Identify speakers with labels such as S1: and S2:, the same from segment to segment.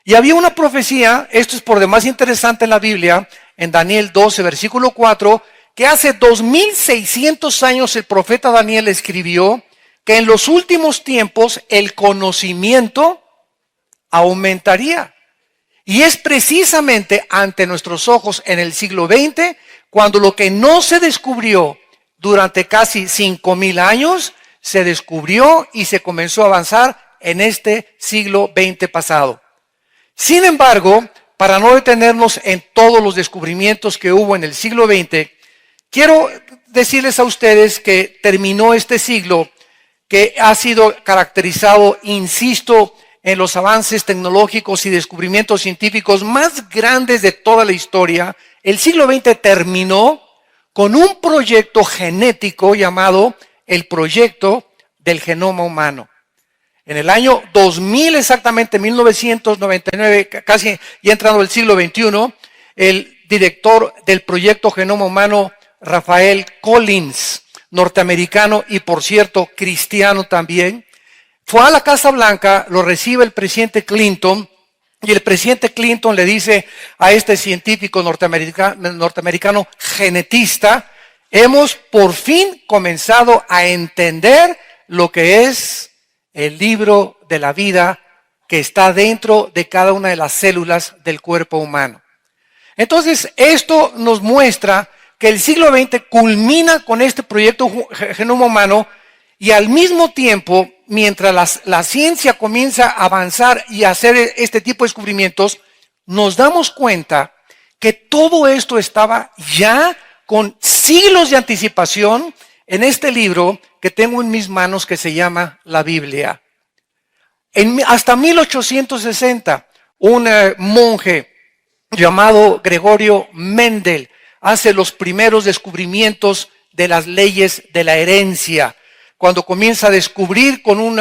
S1: Y había una profecía, esto es por demás interesante en la Biblia, en Daniel 12, versículo 4, que hace 2600 años el profeta Daniel escribió que en los últimos tiempos el conocimiento aumentaría. Y es precisamente ante nuestros ojos en el siglo XX cuando lo que no se descubrió durante casi 5000 años se descubrió y se comenzó a avanzar en este siglo XX pasado. Sin embargo, para no detenernos en todos los descubrimientos que hubo en el siglo XX, quiero decirles a ustedes que terminó este siglo que ha sido caracterizado, insisto, en los avances tecnológicos y descubrimientos científicos más grandes de toda la historia. El siglo XX terminó con un proyecto genético llamado el proyecto del genoma humano. En el año 2000, exactamente 1999, casi ya entrando el siglo XXI, el director del proyecto Genoma Humano, Rafael Collins, norteamericano y por cierto cristiano también, fue a la Casa Blanca, lo recibe el presidente Clinton y el presidente Clinton le dice a este científico norteamericano genetista, hemos por fin comenzado a entender lo que es el libro de la vida que está dentro de cada una de las células del cuerpo humano. Entonces, esto nos muestra que el siglo XX culmina con este proyecto Genoma Humano y al mismo tiempo, mientras la ciencia comienza a avanzar y a hacer este tipo de descubrimientos, nos damos cuenta que todo esto estaba ya con siglos de anticipación en este libro que tengo en mis manos que se llama la Biblia. Hasta 1860, un monje llamado Gregorio Mendel hace los primeros descubrimientos de las leyes de la herencia. Cuando comienza a descubrir con un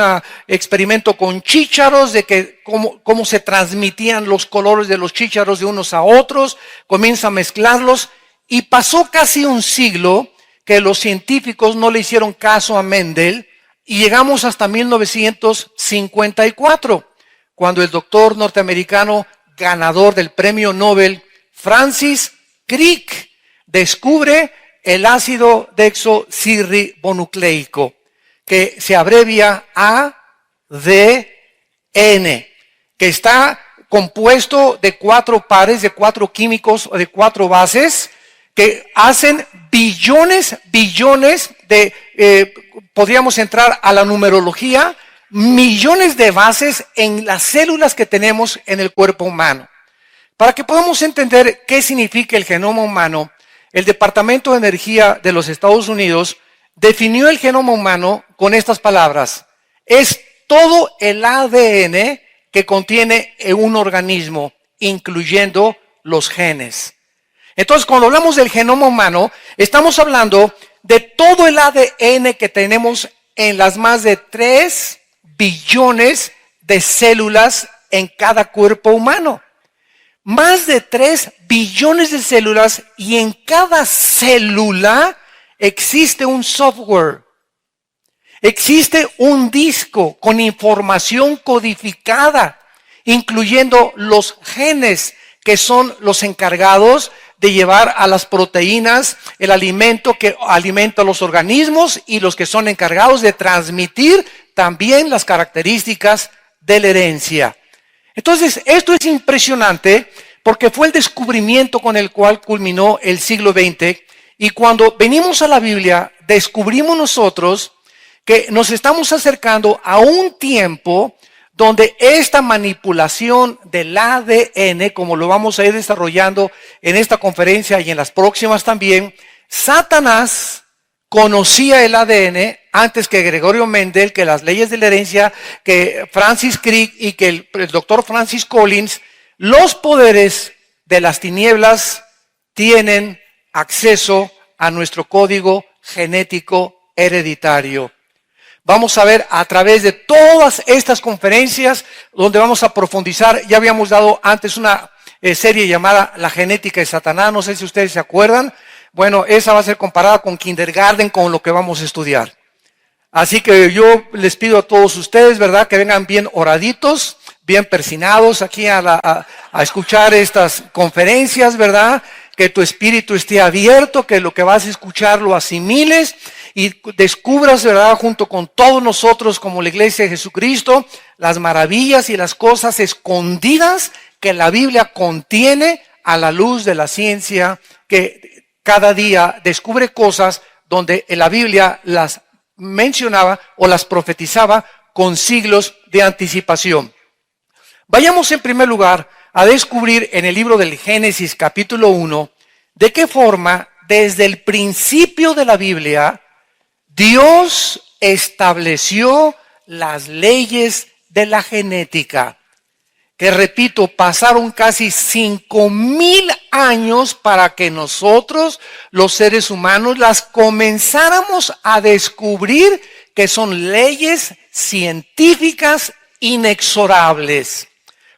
S1: experimento con chícharos de que cómo se transmitían los colores de los chícharos de unos a otros, comienza a mezclarlos y pasó casi un siglo que los científicos no le hicieron caso a Mendel y llegamos hasta 1954, cuando el doctor norteamericano ganador del premio Nobel, Francis Crick, descubre el ácido desoxirribonucleico, que se abrevia ADN, que está compuesto de 4 pares, de 4 químicos o de 4 bases, que hacen billones de, podríamos entrar a la numerología, millones de bases en las células que tenemos en el cuerpo humano. Para que podamos entender qué significa el genoma humano, el Departamento de Energía de los Estados Unidos definió el genoma humano con estas palabras. Es todo el ADN que contiene un organismo, incluyendo los genes. Entonces, cuando hablamos del genoma humano, estamos hablando de todo el ADN que tenemos en las más de 3 billones de células en cada cuerpo humano. Más de 3 billones de células y en cada célula existe un software. Existe un disco con información codificada, incluyendo los genes que son los encargados de llevar a las proteínas el alimento que alimenta a los organismos y los que son encargados de transmitir también las características de la herencia. Entonces, esto es impresionante porque fue el descubrimiento con el cual culminó el siglo XX y cuando venimos a la Biblia, descubrimos nosotros que nos estamos acercando a un tiempo donde esta manipulación del ADN, como lo vamos a ir desarrollando en esta conferencia y en las próximas también, Satanás conocía el ADN antes que Gregorio Mendel, que las leyes de la herencia, que Francis Crick y que el doctor Francis Collins. Los poderes de las tinieblas tienen acceso a nuestro código genético hereditario. Vamos a ver a través de todas estas conferencias donde vamos a profundizar. Ya habíamos dado antes una serie llamada La genética de Satanás, no sé si ustedes se acuerdan. Bueno, esa va a ser comparada con kindergarten, con lo que vamos a estudiar. Así que yo les pido a todos ustedes, ¿verdad?, que vengan bien oraditos, bien persinados aquí a escuchar estas conferencias, ¿verdad? Que tu espíritu esté abierto, que lo que vas a escuchar lo asimiles y descubras, ¿verdad? Junto con todos nosotros como la iglesia de Jesucristo, las maravillas y las cosas escondidas que la Biblia contiene a la luz de la ciencia, que cada día descubre cosas donde en la Biblia las mencionaba o las profetizaba con siglos de anticipación. Vayamos en primer lugar a descubrir en el libro del Génesis capítulo 1 de qué forma desde el principio de la Biblia Dios estableció las leyes de la genética, que repito, pasaron casi 5,000 años para que nosotros, los seres humanos, las comenzáramos a descubrir que son leyes científicas inexorables.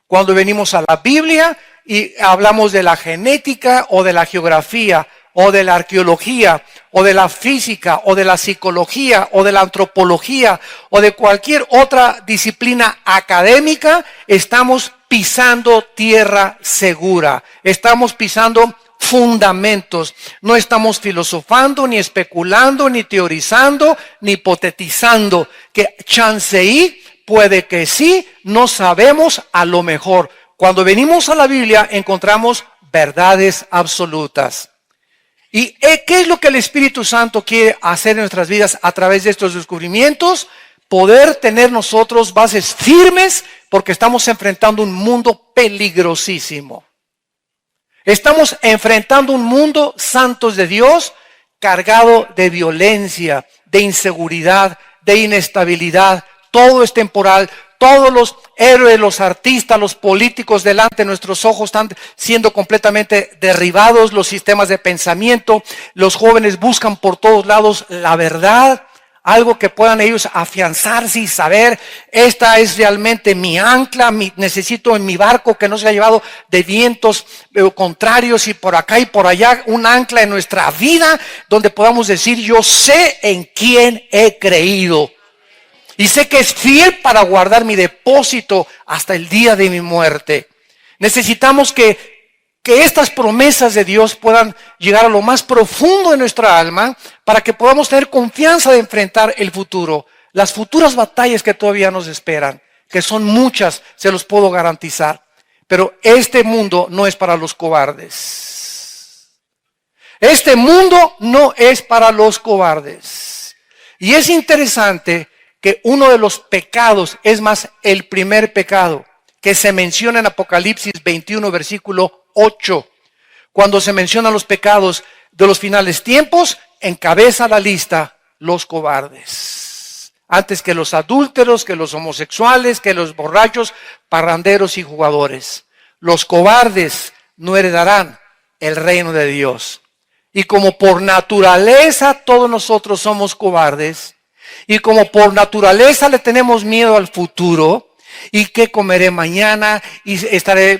S1: Cuando venimos a la Biblia y hablamos de la genética o de la geografía o de la arqueología o de la física o de la psicología o de la antropología o de cualquier otra disciplina académica, estamos pisando tierra segura, estamos pisando fundamentos, no estamos filosofando, ni especulando, ni teorizando, ni hipotetizando, que chanceí, puede que sí, no sabemos a lo mejor. Cuando venimos a la Biblia encontramos verdades absolutas. ¿Y qué es lo que el Espíritu Santo quiere hacer en nuestras vidas a través de estos descubrimientos? Poder tener nosotros bases firmes porque estamos enfrentando un mundo peligrosísimo. Estamos enfrentando un mundo, santos de Dios, cargado de violencia, de inseguridad, de inestabilidad. Todo es temporal. Todos los héroes, los artistas, los políticos delante de nuestros ojos están siendo completamente derribados, los sistemas de pensamiento. Los jóvenes buscan por todos lados la verdad, algo que puedan ellos afianzarse y saber, esta es realmente mi ancla, necesito en mi barco que no se ha llevado de vientos contrarios y por acá y por allá, un ancla en nuestra vida donde podamos decir, yo sé en quién he creído. Y sé que es fiel para guardar mi depósito hasta el día de mi muerte. Necesitamos que estas promesas de Dios puedan llegar a lo más profundo de nuestra alma para que podamos tener confianza de enfrentar el futuro. Las futuras batallas que todavía nos esperan, que son muchas, se los puedo garantizar. Pero este mundo no es para los cobardes. Este mundo no es para los cobardes. Y es interesante que uno de los pecados, es más, el primer pecado, que se menciona en Apocalipsis 21, versículo 8, cuando se mencionan los pecados de los finales tiempos, encabeza la lista los cobardes. Antes que los adúlteros, que los homosexuales, que los borrachos, parranderos y jugadores. Los cobardes no heredarán el reino de Dios. Y como por naturaleza todos nosotros somos cobardes, y como por naturaleza le tenemos miedo al futuro, y qué comeré mañana, y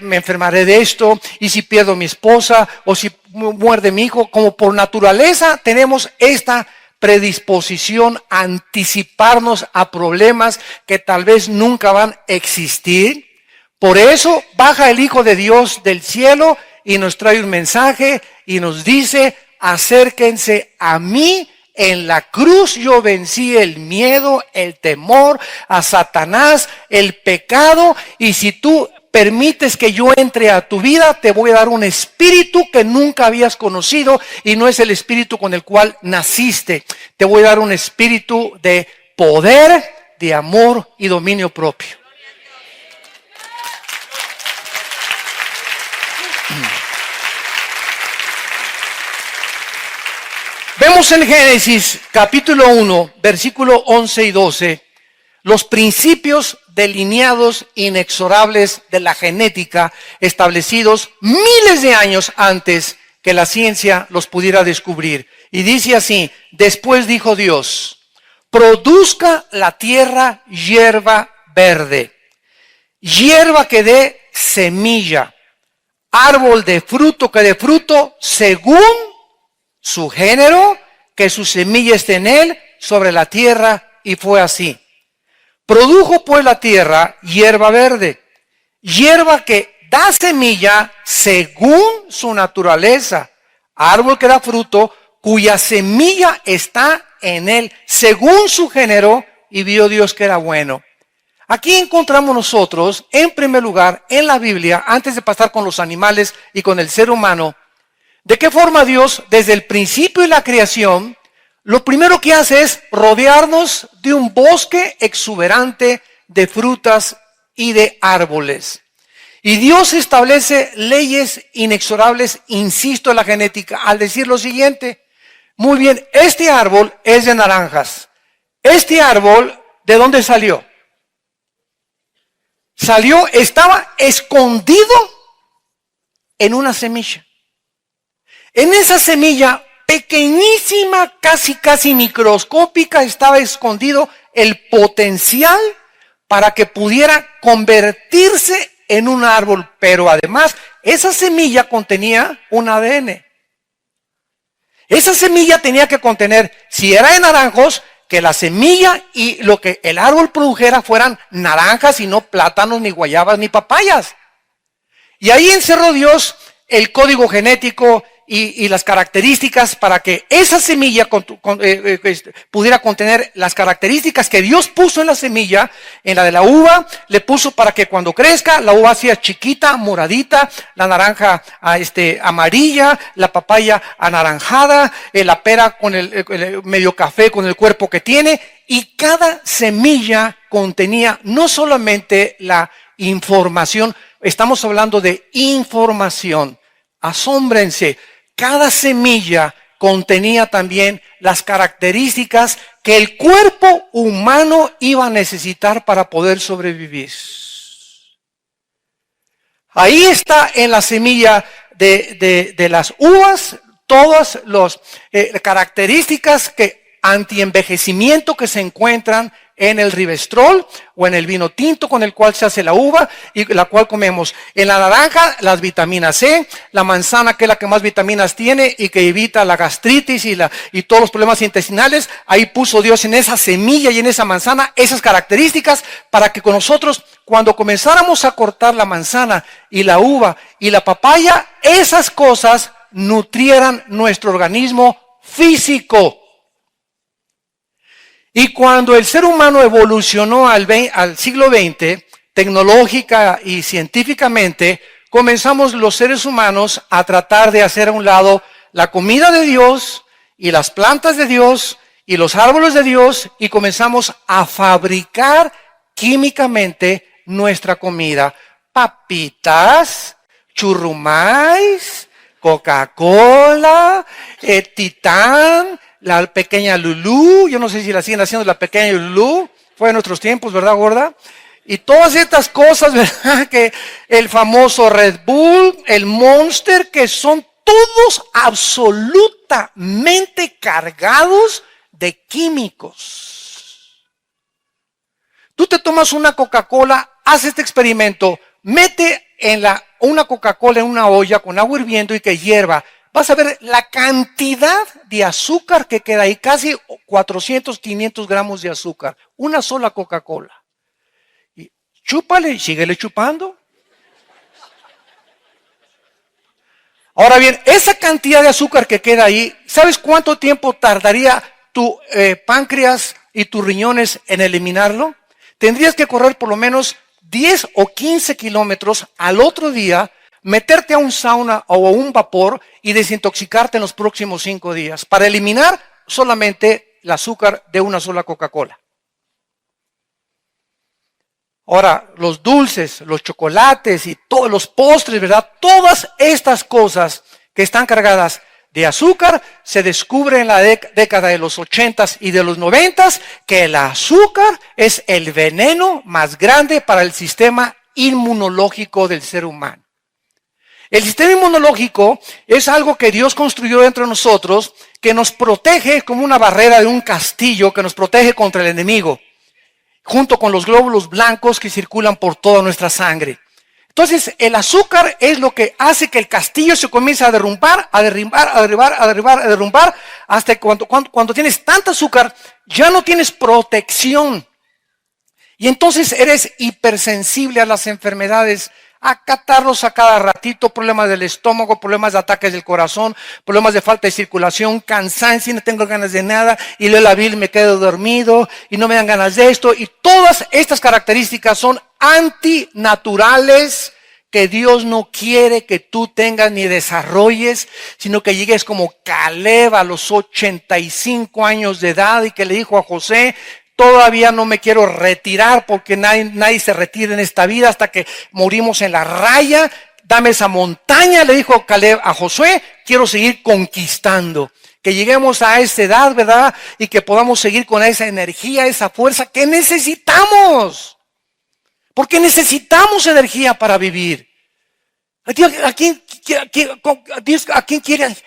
S1: me enfermaré de esto, y si pierdo mi esposa, o si muerde mi hijo, como por naturaleza tenemos esta predisposición a anticiparnos a problemas que tal vez nunca van a existir. Por eso baja el Hijo de Dios del cielo y nos trae un mensaje y nos dice, acérquense a mí. En la cruz yo vencí el miedo, el temor, a Satanás, el pecado. Y si tú permites que yo entre a tu vida, te voy a dar un espíritu que nunca habías conocido y no es el espíritu con el cual naciste. Te voy a dar un espíritu de poder, de amor y dominio propio. Vemos en Génesis capítulo 1, versículo 11 y 12, los principios delineados inexorables de la genética establecidos miles de años antes que la ciencia los pudiera descubrir. Y dice así, después dijo Dios, produzca la tierra hierba verde, hierba que dé semilla, árbol de fruto que dé fruto según su género, que su semilla esté en él, sobre la tierra, y fue así. Produjo pues la tierra hierba verde, hierba que da semilla según su naturaleza, árbol que da fruto, cuya semilla está en él, según su género, y vio Dios que era bueno. Aquí encontramos nosotros, en primer lugar, en la Biblia, antes de pasar con los animales y con el ser humano, de qué forma Dios, desde el principio de la creación, lo primero que hace es rodearnos de un bosque exuberante de frutas y de árboles. Y Dios establece leyes inexorables, insisto, en la genética, al decir lo siguiente: muy bien, este árbol es de naranjas. Este árbol, ¿de dónde salió? Estaba escondido en una semilla. En esa semilla pequeñísima, casi microscópica, estaba escondido el potencial para que pudiera convertirse en un árbol. Pero además, esa semilla contenía un ADN. Esa semilla tenía que contener, si era de naranjos, que la semilla y lo que el árbol produjera fueran naranjas y no plátanos, ni guayabas, ni papayas. Y ahí encerró Dios el código genético y las características para que esa semilla pudiera contener las características que Dios puso en la semilla. En la de la uva le puso para que cuando crezca la uva sea chiquita, moradita, la naranja amarilla, la papaya anaranjada, la pera con el medio café con el cuerpo que tiene. Y cada semilla contenía no solamente la información, estamos hablando de información. Asómbrense, cada semilla contenía también las características que el cuerpo humano iba a necesitar para poder sobrevivir. Ahí está en la semilla de las uvas todas las características antienvejecimiento que se encuentran en el Rivestrol o en el vino tinto con el cual se hace la uva y la cual comemos. En la naranja, las vitaminas C, la manzana, que es la que más vitaminas tiene y que evita la gastritis y todos los problemas intestinales. Ahí puso Dios en esa semilla y en esa manzana esas características para que con nosotros, cuando comenzáramos a cortar la manzana y la uva y la papaya, esas cosas nutrieran nuestro organismo físico. Y cuando el ser humano evolucionó al siglo XX, tecnológica y científicamente, comenzamos los seres humanos a tratar de hacer a un lado la comida de Dios y las plantas de Dios y los árboles de Dios y comenzamos a fabricar químicamente nuestra comida. Papitas, churrumais, Coca-Cola, Titán, la pequeña Lulú, yo no sé si la siguen haciendo la pequeña Lulú, fue en nuestros tiempos, ¿verdad, gorda? Y todas estas cosas, ¿verdad? Que el famoso Red Bull, el Monster, que son todos absolutamente cargados de químicos. Tú te tomas una Coca-Cola, haz este experimento, mete una Coca-Cola en una olla con agua hirviendo y que hierva. Vas a ver la cantidad de azúcar que queda ahí, casi 400, 500 gramos de azúcar. Una sola Coca-Cola. Y chúpale y síguele chupando. Ahora bien, esa cantidad de azúcar que queda ahí, ¿sabes cuánto tiempo tardaría tu páncreas y tus riñones en eliminarlo? Tendrías que correr por lo menos 10 o 15 kilómetros al otro día, meterte a un sauna o a un vapor y desintoxicarte en los próximos 5 días para eliminar solamente el azúcar de una sola Coca-Cola. Ahora, los dulces, los chocolates y todos los postres, ¿verdad? Todas estas cosas que están cargadas de azúcar, se descubre en la década de los 80s y de los 90s que el azúcar es el veneno más grande para el sistema inmunológico del ser humano. El sistema inmunológico es algo que Dios construyó dentro de nosotros, que nos protege como una barrera de un castillo, que nos protege contra el enemigo, junto con los glóbulos blancos que circulan por toda nuestra sangre. Entonces, el azúcar es lo que hace que el castillo se comience a derrumbar, hasta que cuando tienes tanta azúcar, ya no tienes protección. Y entonces eres hipersensible a las enfermedades, a catarros a cada ratito, problemas del estómago, problemas de ataques del corazón, problemas de falta de circulación, cansancio, y no tengo ganas de nada, y leo la Biblia y me quedo dormido, y no me dan ganas de esto. Y todas estas características son antinaturales que Dios no quiere que tú tengas ni desarrolles, sino que llegues como Caleb a los 85 años de edad y que le dijo a Josué: todavía no me quiero retirar porque nadie se retira en esta vida hasta que morimos en la raya. Dame esa montaña, le dijo Caleb a Josué, quiero seguir conquistando. Que lleguemos a esa edad, ¿verdad? Y que podamos seguir con esa energía, esa fuerza que necesitamos. Porque necesitamos energía para vivir. ¿A quién quiere?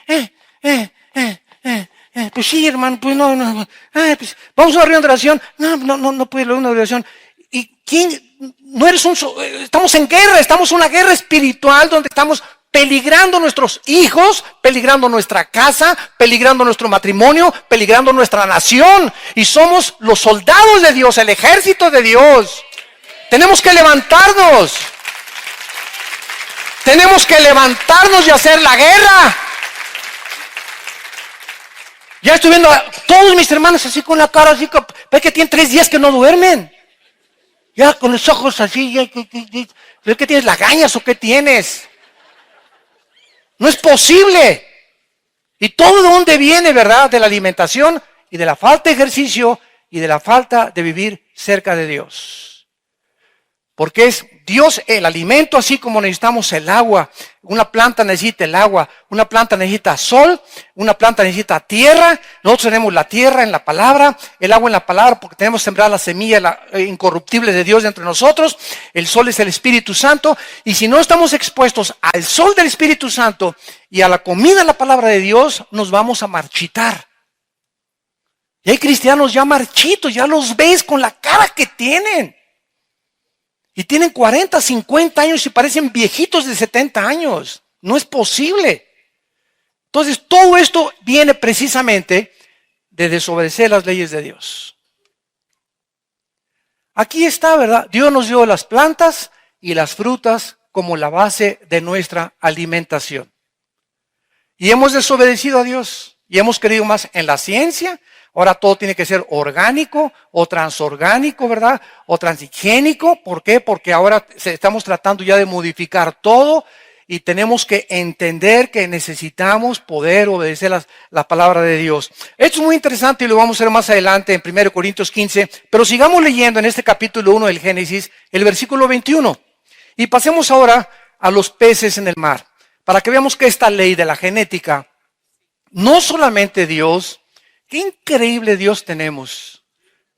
S1: Pues sí, hermano, pues no. Pues vamos a una reunión de oración. No puede ir a una oración. ¿Y quién? No eres estamos en guerra, estamos en una guerra espiritual donde estamos peligrando nuestros hijos, peligrando nuestra casa, peligrando nuestro matrimonio, peligrando nuestra nación. Y somos los soldados de Dios, el ejército de Dios. Tenemos que levantarnos. Tenemos que levantarnos y hacer la guerra. Ya estoy viendo a todos mis hermanos así con la cara así, ve que tienen 3 días que no duermen. Ya con los ojos así, ¿qué tienes? ¿Lagañas o qué tienes? No es posible. ¿Y todo de dónde viene, verdad? De la alimentación y de la falta de ejercicio y de la falta de vivir cerca de Dios. Porque es Dios el alimento, así como necesitamos el agua. Una planta necesita el agua, una planta necesita sol, una planta necesita tierra. Nosotros tenemos la tierra en la palabra, el agua en la palabra, porque tenemos sembrar la semilla incorruptible de Dios dentro de nosotros. El sol es el Espíritu Santo. Y si no estamos expuestos al sol del Espíritu Santo y a la comida de la palabra de Dios, nos vamos a marchitar. Y hay cristianos ya marchitos, ya los ves con la cara que tienen. Y tienen 40, 50 años y parecen viejitos de 70 años. No es posible. Entonces, todo esto viene precisamente de desobedecer las leyes de Dios. Aquí está, ¿verdad? Dios nos dio las plantas y las frutas como la base de nuestra alimentación. Y hemos desobedecido a Dios. Y hemos creído más en la ciencia. Ahora todo tiene que ser orgánico o transorgánico, ¿verdad? O transhigiénico. ¿Por qué? Porque ahora estamos tratando ya de modificar todo y tenemos que entender que necesitamos poder obedecer la palabra de Dios. Esto es muy interesante y lo vamos a ver más adelante en 1 Corintios 15, pero sigamos leyendo en este capítulo 1 del Génesis, el versículo 21. Y pasemos ahora a los peces en el mar, para que veamos que esta ley de la genética, no solamente Dios. Qué increíble Dios tenemos.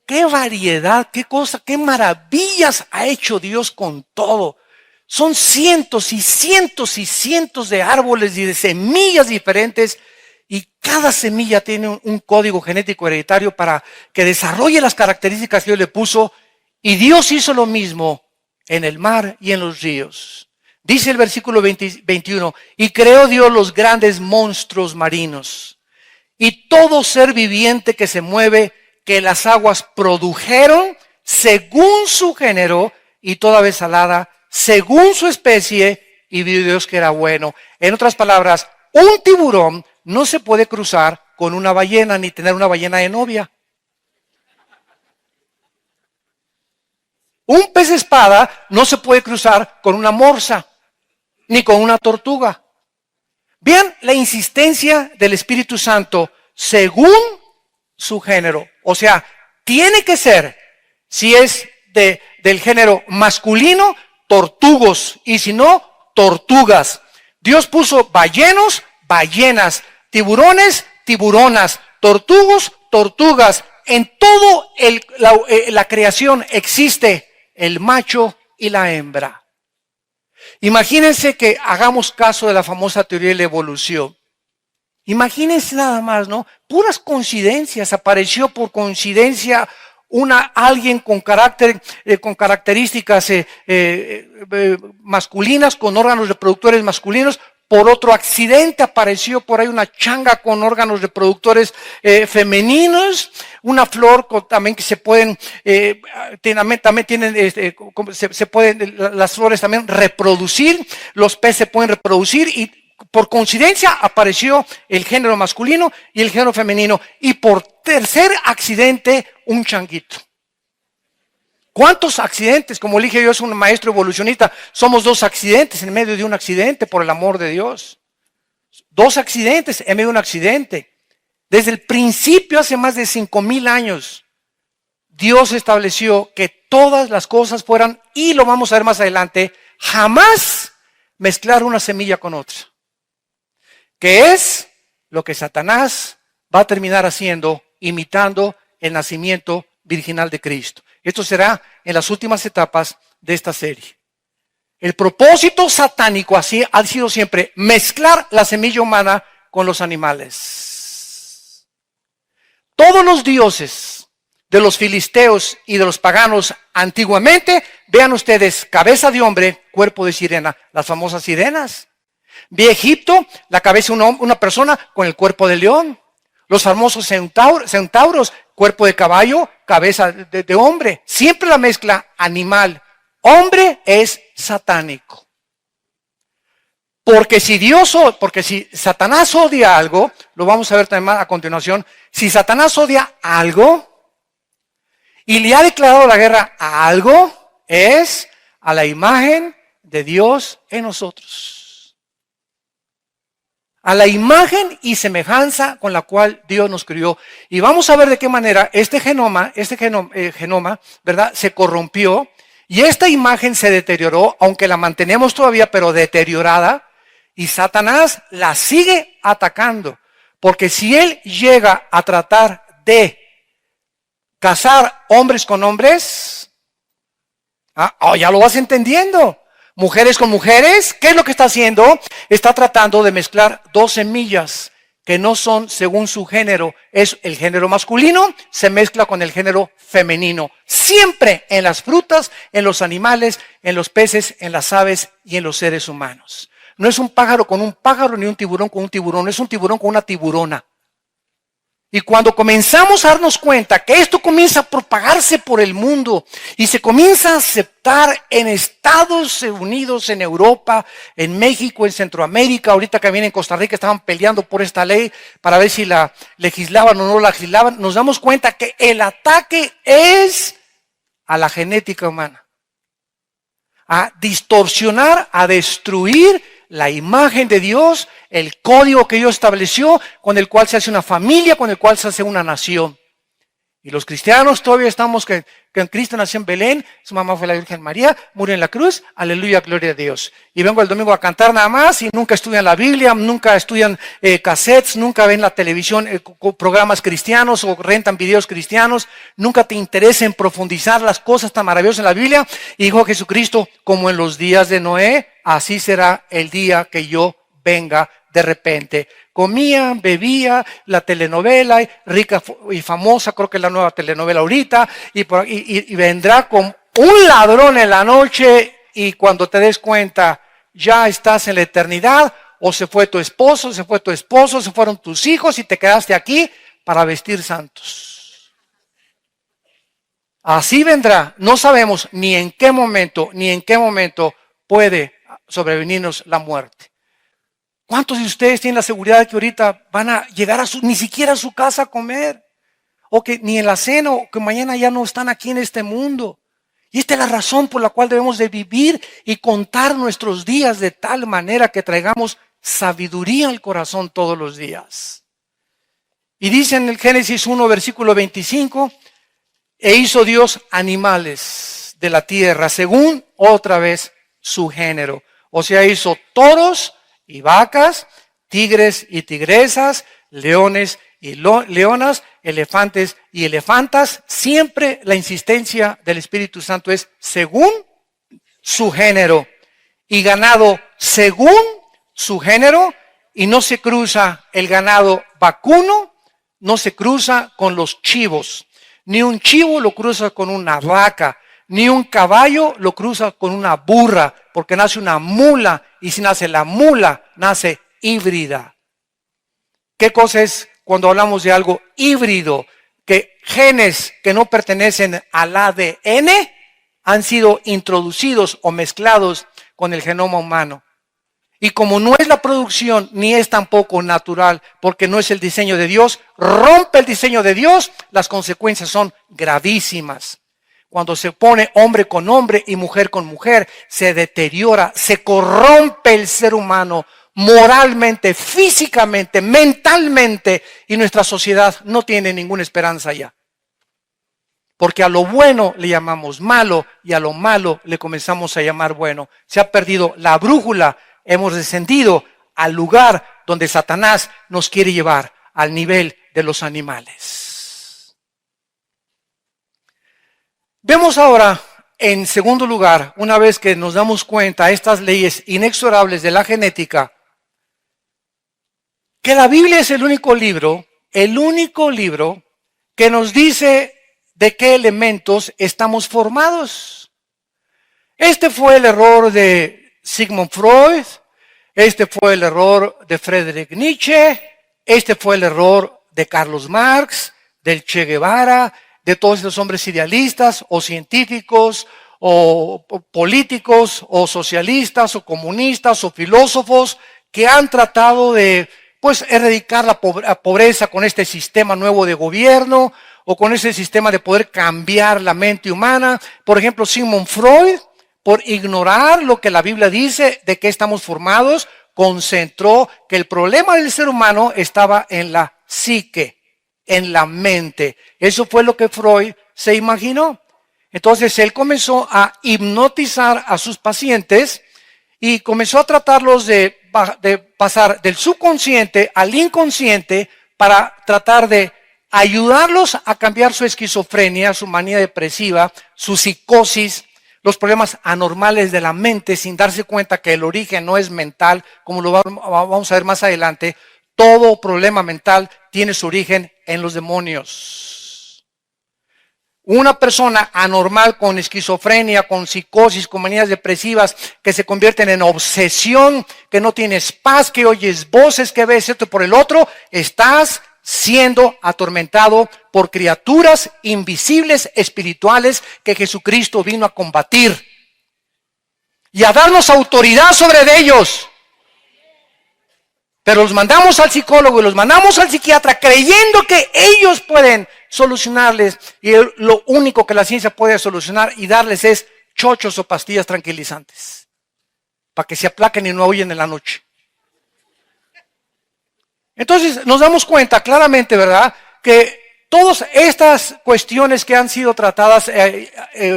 S1: Qué variedad, qué cosa, qué maravillas ha hecho Dios con todo. Son cientos y cientos y cientos de árboles y de semillas diferentes. Y cada semilla tiene un código genético hereditario para que desarrolle las características que Dios le puso. Y Dios hizo lo mismo en el mar y en los ríos. Dice el versículo 21, y creó Dios los grandes monstruos marinos y todo ser viviente que se mueve, que las aguas produjeron según su género, y toda ave alada según su especie, y vio Dios que era bueno. En otras palabras, un tiburón no se puede cruzar con una ballena, ni tener una ballena de novia. Un pez espada no se puede cruzar con una morsa, ni con una tortuga. Vean la insistencia del Espíritu Santo según su género. O sea, tiene que ser, si es del género masculino, tortugos, y si no, tortugas. Dios puso ballenos, ballenas, tiburones, tiburonas, tortugos, tortugas. En todo la creación existe el macho y la hembra. Imagínense que hagamos caso de la famosa teoría de la evolución. Imagínense nada más, ¿no? Puras coincidencias. Apareció por coincidencia alguien con características masculinas, con órganos reproductores masculinos. Por otro accidente apareció por ahí una changa con órganos reproductores femeninos, una flor también que se pueden, también tienen, se pueden, las flores también reproducir, los peces se pueden reproducir y por coincidencia apareció el género masculino y el género femenino. Y por tercer accidente, un changuito. ¿Cuántos accidentes? Como le dije yo, es un maestro evolucionista. Somos 2 accidentes en medio de un accidente, por el amor de Dios. 2 accidentes en medio de un accidente. Desde el principio, hace más de 5,000 años, Dios estableció que todas las cosas fueran, y lo vamos a ver más adelante, jamás mezclar una semilla con otra. Que es lo que Satanás va a terminar haciendo, imitando el nacimiento virginal de Cristo. Esto será en las últimas etapas de esta serie. El propósito satánico así ha sido siempre mezclar la semilla humana con los animales. Todos los dioses de los filisteos y de los paganos antiguamente, vean ustedes, cabeza de hombre, cuerpo de sirena, las famosas sirenas. Ve Egipto, la cabeza de una persona con el cuerpo de león. Los famosos centauros, cuerpo de caballo, cabeza de hombre. Siempre la mezcla animal, hombre es satánico. Porque si Satanás odia algo, lo vamos a ver también a continuación, si Satanás odia algo y le ha declarado la guerra a algo, es a la imagen de Dios en nosotros. A la imagen y semejanza con la cual Dios nos crió. Y vamos a ver de qué manera este genoma, ¿verdad?, se corrompió y esta imagen se deterioró, aunque la mantenemos todavía, pero deteriorada, y Satanás la sigue atacando. Porque si él llega a tratar de casar hombres con hombres, ya lo vas entendiendo. Mujeres con mujeres, ¿qué es lo que está haciendo? Está tratando de mezclar 2 semillas que no son según su género. Es el género masculino, se mezcla con el género femenino. Siempre en las frutas, en los animales, en los peces, en las aves y en los seres humanos. No es un pájaro con un pájaro ni un tiburón con un tiburón, es un tiburón con una tiburona. Y cuando comenzamos a darnos cuenta que esto comienza a propagarse por el mundo y se comienza a aceptar en Estados Unidos, en Europa, en México, en Centroamérica, ahorita que viene en Costa Rica estaban peleando por esta ley para ver si la legislaban o no la legislaban, nos damos cuenta que el ataque es a la genética humana, a distorsionar, a destruir la imagen de Dios, el código que Dios estableció, con el cual se hace una familia, con el cual se hace una nación. Y los cristianos todavía estamos que en Cristo nació en Belén, su mamá fue la Virgen María, murió en la cruz, aleluya, gloria a Dios. Y vengo el domingo a cantar nada más y nunca estudian la Biblia, nunca estudian cassettes, nunca ven la televisión, programas cristianos o rentan videos cristianos, nunca te interesa en profundizar las cosas tan maravillosas en la Biblia. Y dijo Jesucristo, como en los días de Noé, así será el día que yo venga de repente. Comía, bebía, la telenovela, rica y famosa, creo que es la nueva telenovela ahorita, y vendrá con un ladrón en la noche y cuando te des cuenta ya estás en la eternidad, o se fue tu esposo, se fueron tus hijos y te quedaste aquí para vestir santos. Así vendrá, no sabemos ni en qué momento puede sobrevenirnos la muerte. ¿Cuántos de ustedes tienen la seguridad de que ahorita van a llegar ni siquiera a su casa a comer? O que ni en la cena, o que mañana ya no están aquí en este mundo. Y esta es la razón por la cual debemos de vivir y contar nuestros días de tal manera que traigamos sabiduría al corazón todos los días. Y dice en el Génesis 1, versículo 25, e hizo Dios animales de la tierra, según otra vez su género. O sea, hizo toros y vacas, tigres y tigresas, leones y leonas, elefantes y elefantas. Siempre la insistencia del Espíritu Santo es según su género. Y ganado según su género, y no se cruza el ganado vacuno, no se cruza con los chivos. Ni un chivo lo cruza con una vaca, ni un caballo lo cruza con una burra, porque nace una mula, y si nace la mula, nace híbrida. ¿Qué cosa es cuando hablamos de algo híbrido? Que genes que no pertenecen al ADN han sido introducidos o mezclados con el genoma humano. Y como no es la producción, ni es tampoco natural, porque no es el diseño de Dios, rompe el diseño de Dios, las consecuencias son gravísimas. Cuando se pone hombre con hombre y mujer con mujer, se deteriora, se corrompe el ser humano moralmente, físicamente, mentalmente, y nuestra sociedad no tiene ninguna esperanza ya. Porque a lo bueno le llamamos malo y a lo malo le comenzamos a llamar bueno. Se ha perdido la brújula. Hemos descendido al lugar donde Satanás nos quiere llevar, al nivel de los animales. Vemos ahora, en segundo lugar, una vez que nos damos cuenta de estas leyes inexorables de la genética, que la Biblia es el único libro que nos dice de qué elementos estamos formados. Este fue el error de Sigmund Freud, este fue el error de Friedrich Nietzsche, este fue el error de Carlos Marx, del Che Guevara, de todos esos hombres idealistas o científicos o políticos o socialistas o comunistas o filósofos que han tratado de erradicar la pobreza con este sistema nuevo de gobierno o con ese sistema de poder cambiar la mente humana. Por ejemplo, Sigmund Freud, por ignorar lo que la Biblia dice de que estamos formados, concentró que el problema del ser humano estaba en la psique, en la mente. Eso fue lo que Freud se imaginó. Entonces él comenzó a hipnotizar a sus pacientes y comenzó a tratarlos de pasar del subconsciente al inconsciente para tratar de ayudarlos a cambiar su esquizofrenia, su manía depresiva, su psicosis, los problemas anormales de la mente, sin darse cuenta que el origen no es mental, como lo vamos a ver más adelante. Todo problema mental tiene su origen en los demonios. Una persona anormal con esquizofrenia, con psicosis, con manías depresivas, que se convierten en obsesión, que no tienes paz, que oyes voces, que ves esto por el otro, estás siendo atormentado por criaturas invisibles espirituales que Jesucristo vino a combatir y a darnos autoridad sobre ellos. Pero los mandamos al psicólogo y los mandamos al psiquiatra creyendo que ellos pueden solucionarles, y lo único que la ciencia puede solucionar y darles es chochos o pastillas tranquilizantes para que se aplaquen y no huyen en la noche. Entonces nos damos cuenta claramente, ¿verdad?, que todas estas cuestiones que han sido tratadas,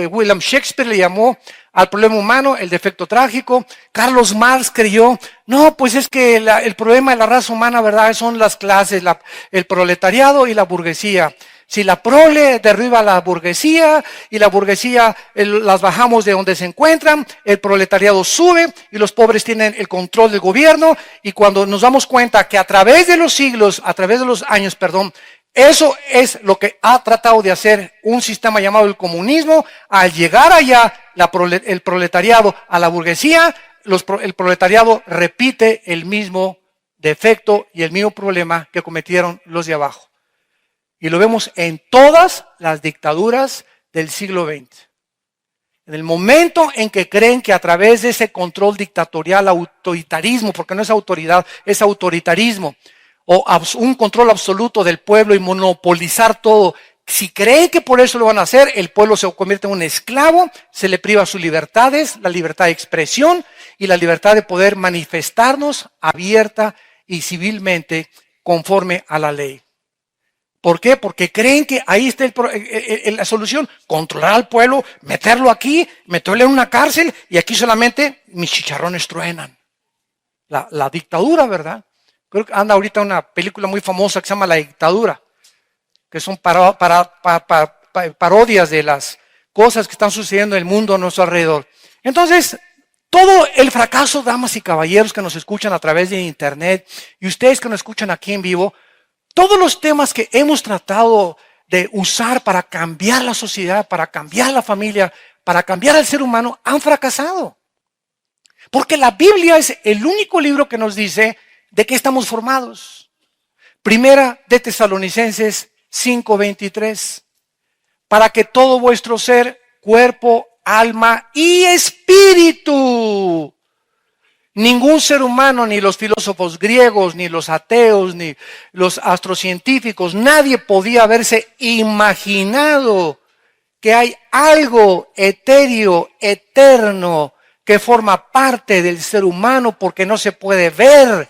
S1: William Shakespeare le llamó al problema humano el defecto trágico. Carlos Marx creyó, no, pues es que el problema de la raza humana, ¿verdad?, son las clases, el proletariado y la burguesía. Si la prole derriba a la burguesía y la burguesía las bajamos de donde se encuentran, el proletariado sube y los pobres tienen el control del gobierno. Y cuando nos damos cuenta que a través de los siglos, a través de los años, eso es lo que ha tratado de hacer un sistema llamado el comunismo. Al llegar allá el proletariado a la burguesía, el proletariado repite el mismo defecto y el mismo problema que cometieron los de abajo. Y lo vemos en todas las dictaduras del siglo XX. En el momento en que creen que a través de ese control dictatorial, autoritarismo, porque no es autoridad, es autoritarismo, o un control absoluto del pueblo y monopolizar todo, si creen que por eso lo van a hacer, el pueblo se convierte en un esclavo, se le priva sus libertades, la libertad de expresión y la libertad de poder manifestarnos abierta y civilmente conforme a la ley. ¿Por qué? Porque creen que ahí está la solución, controlar al pueblo, meterlo aquí, meterlo en una cárcel y aquí solamente mis chicharrones truenan. La dictadura, ¿verdad? Creo que anda ahorita una película muy famosa que se llama La Dictadura, que son parodias de las cosas que están sucediendo en el mundo a nuestro alrededor. Entonces, todo el fracaso, damas y caballeros que nos escuchan a través de internet y ustedes que nos escuchan aquí en vivo, todos los temas que hemos tratado de usar para cambiar la sociedad, para cambiar la familia, para cambiar al ser humano, han fracasado. Porque la Biblia es el único libro que nos dice de qué estamos formados. Primera de Tesalonicenses 5:23. Para que todo vuestro ser, cuerpo, alma y espíritu. Ningún ser humano, ni los filósofos griegos, ni los ateos, ni los astrocientíficos, nadie podía haberse imaginado que hay algo etéreo, eterno, que forma parte del ser humano porque no se puede ver.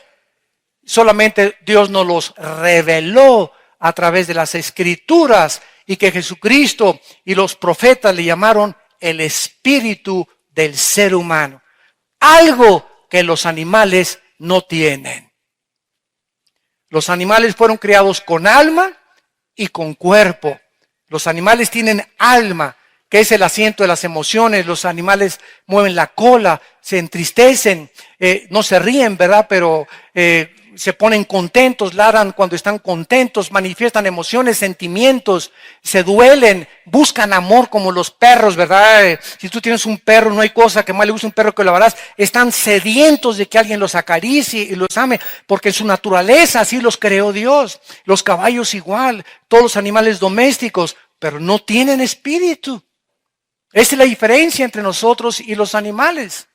S1: Solamente Dios nos los reveló a través de las Escrituras y que Jesucristo y los profetas le llamaron el espíritu del ser humano. Algo que los animales no tienen. Los animales fueron creados con alma y con cuerpo. Los animales tienen alma, que es el asiento de las emociones. Los animales mueven la cola, se entristecen, no se ríen, ¿verdad? Pero se ponen contentos, ladran cuando están contentos, manifiestan emociones, sentimientos, se duelen, buscan amor como los perros, ¿verdad? Si tú tienes un perro, no hay cosa que más le guste a un perro que lo abrace. Están sedientos de que alguien los acaricie y los ame, porque en su naturaleza así los creó Dios. Los caballos igual, todos los animales domésticos, pero no tienen espíritu. Esa es la diferencia entre nosotros y los animales.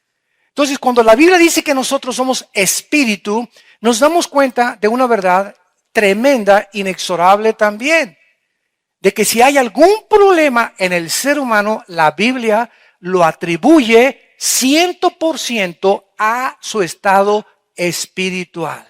S1: Entonces, cuando la Biblia dice que nosotros somos espíritu, nos damos cuenta de una verdad tremenda, inexorable también. De que si hay algún problema en el ser humano, la Biblia lo atribuye 100% a su estado espiritual.